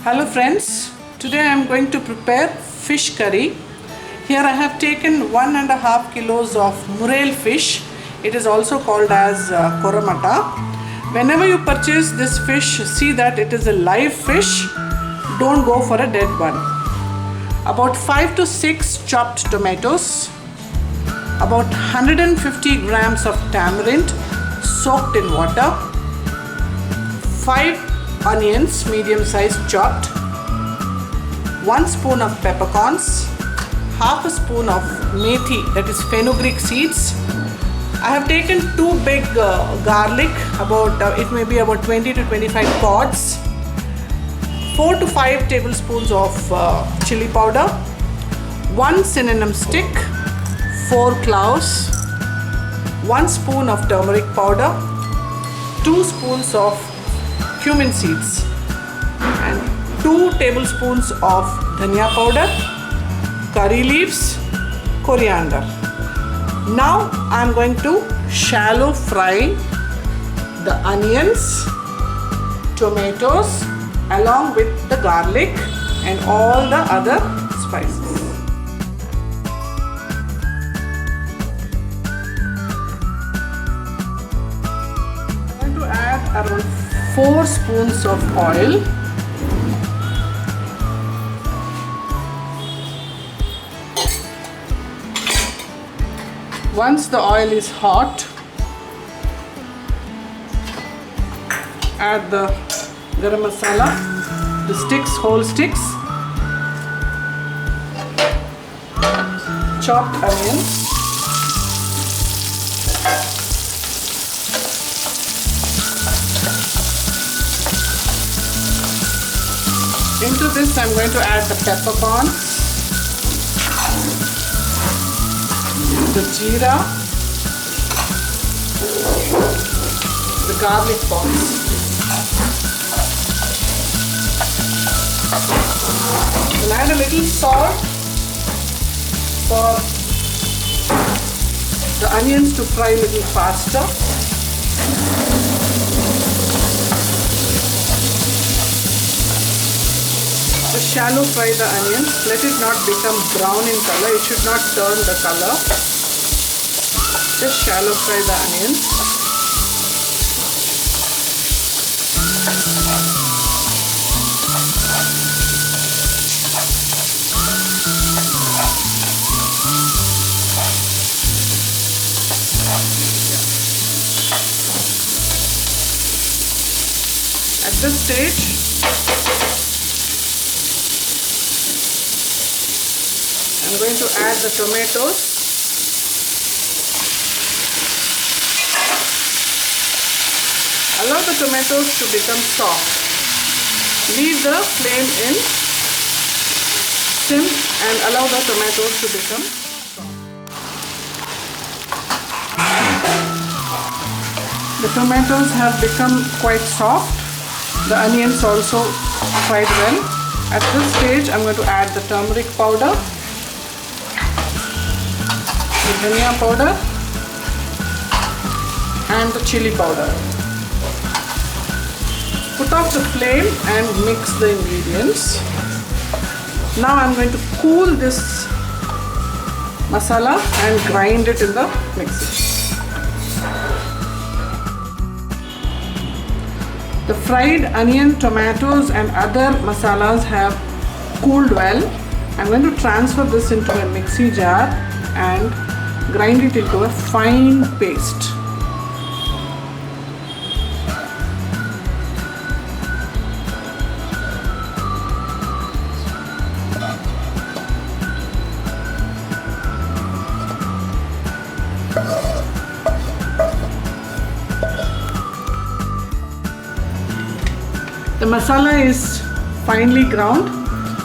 Hello friends, today I am going to prepare fish curry. Here I have taken 1.5 kilos of Murel fish. It is also called as koramata. Whenever you purchase this fish, see that it is a live fish. Don't go for a dead one. About 5 to 6 chopped tomatoes. About 150 grams of tamarind soaked in water. 5 onions medium size chopped, 1 spoon of peppercorns, half a spoon of methi, that is fenugreek seeds. I have taken 2 big garlic, it may be about 20 to 25 pods, 4 to 5 tablespoons of chili powder, 1 cinnamon stick, 4 cloves, 1 spoon of turmeric powder, 2 spoons of cumin seeds and 2 tablespoons of dhania powder, curry leaves, coriander. Now I am going to shallow fry the onions, tomatoes along with the garlic and all the other spices. I am going to add around 4 spoons of oil. Once the oil is hot, add the garam masala, the sticks, whole sticks, chopped onions, into this I am going to add the peppercorns, the jeera, the garlic pods. We'll add a little salt for the onions to fry a little faster. Just shallow fry the onions. Let it not become brown in color. It should not turn the color. Just shallow fry the onions. At this stage, I'm going to add the tomatoes. Allow the tomatoes to become soft. Leave the flame in sim and allow the tomatoes to become soft. The tomatoes have become quite soft. The onions also quite well. At this stage, I'm going to add the turmeric powder, the dhania powder and the chili powder. Put off the flame and mix the ingredients. Now I am going to cool this masala and grind it in the mixer. The fried onion, tomatoes and other masalas have cooled well. I am going to transfer this into a mixie jar and grind it into a fine paste. The masala is finely ground.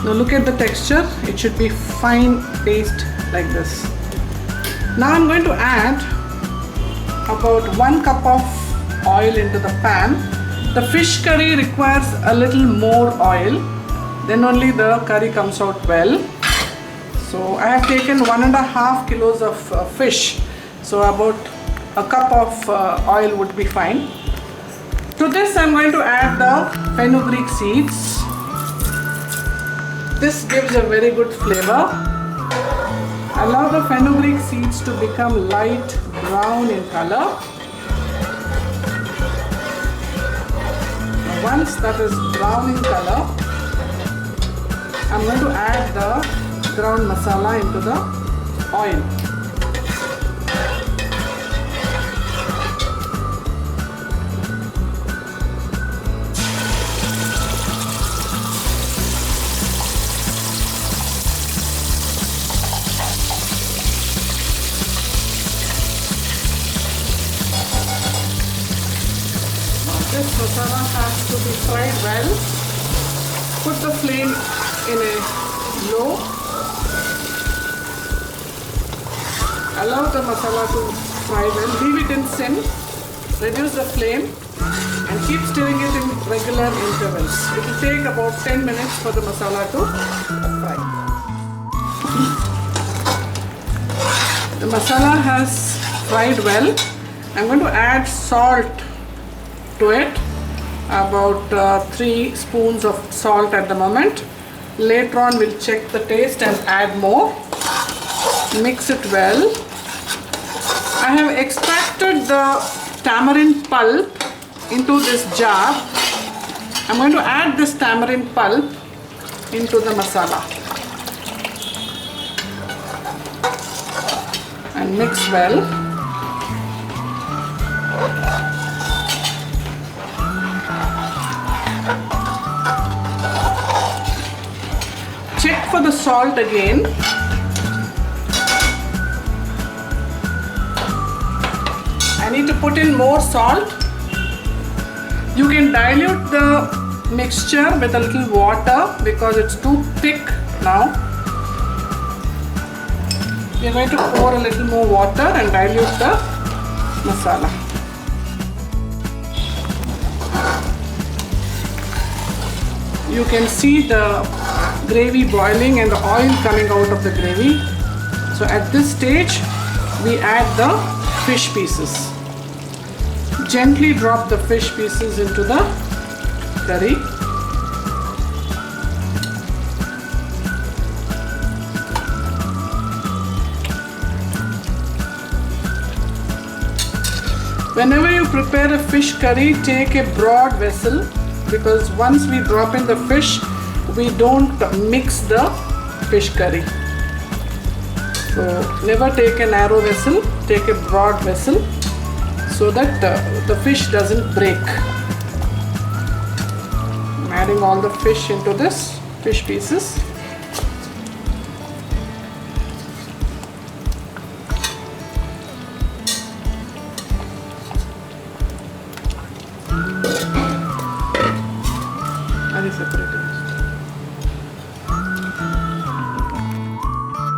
Now look at the texture. It should be fine paste like this. Now I'm going to add about 1 cup of oil into the pan. The fish curry requires a little more oil, then only the curry comes out well. So I have taken 1.5 kilos of fish, so about a cup of oil would be fine. To this I am going to add the fenugreek seeds, This gives a very good flavor. Allow the fenugreek seeds to become light brown in color. Once that is brown in color, I'm going to add the ground masala into the oil. This masala has to be fried well. Put the flame in a low. Allow the masala to fry well. Leave it in sim. Reduce the flame and keep stirring it in regular intervals. It will take about 10 minutes for the masala to fry. The masala has fried well. I'm going to add salt to it, about 3 spoons of salt at the moment. Later on we'll check the taste and add more. Mix it well. I have extracted the tamarind pulp into this jar. I'm going to add this tamarind pulp into the masala and mix well. Check for the salt again. I need to put in more salt. You can dilute the mixture with a little water because it's too thick now. We are going to pour a little more water and dilute the masala. You can see the gravy boiling and the oil coming out of the gravy. So at this stage we add the fish pieces. Gently drop the fish pieces into the curry. Whenever you prepare a fish curry, take a broad vessel, because once we drop in the fish, we don't mix the fish curry. So never take a narrow vessel, take a broad vessel so that the fish doesn't break. I'm adding all the fish into this, fish pieces.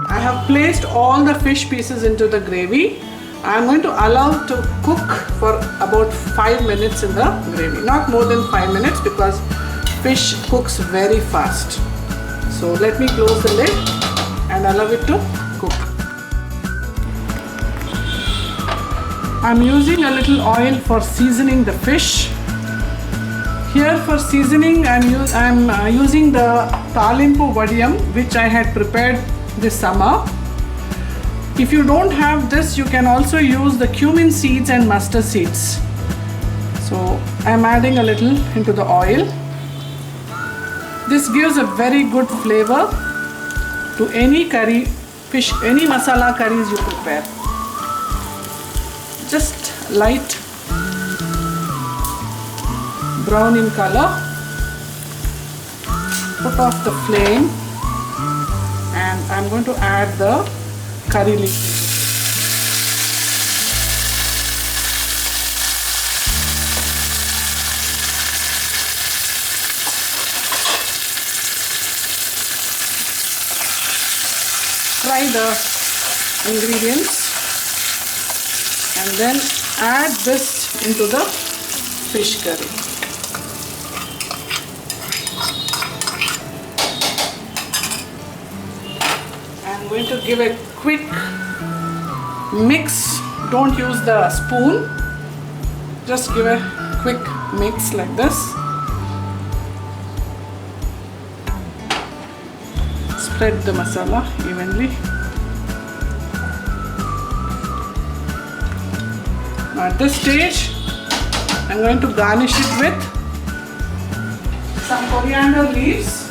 I have placed all the fish pieces into the gravy. I am going to allow to cook for about 5 minutes in the gravy. Not more than 5 minutes because fish cooks very fast. So let me close the lid and allow it to cook. I am using a little oil for seasoning the fish. Here for seasoning I am using the Talimpu Vadiyam which I had prepared this summer. If you don't have this, you can also use the cumin seeds and mustard seeds. So I am adding a little into the oil. This gives a very good flavor to any curry, fish, any masala curries you prepare. Just light brown in color. Put off the flame and I'm going to add the curry leaf. Fry the ingredients and then add this into the fish curry. I'm going to give a quick mix. Don't use the spoon. Just give a quick mix like this. spread the masala evenly. Now at this stage, I'm going to garnish it with some coriander leaves.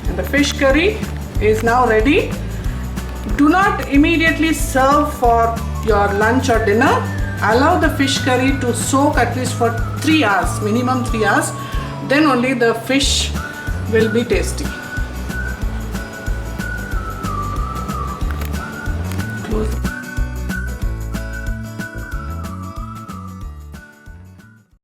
And the fish curry is now ready. Do not immediately serve for your lunch or dinner. Allow the fish curry to soak at least for 3 hours, minimum 3 hours. Then only the fish will be tasty.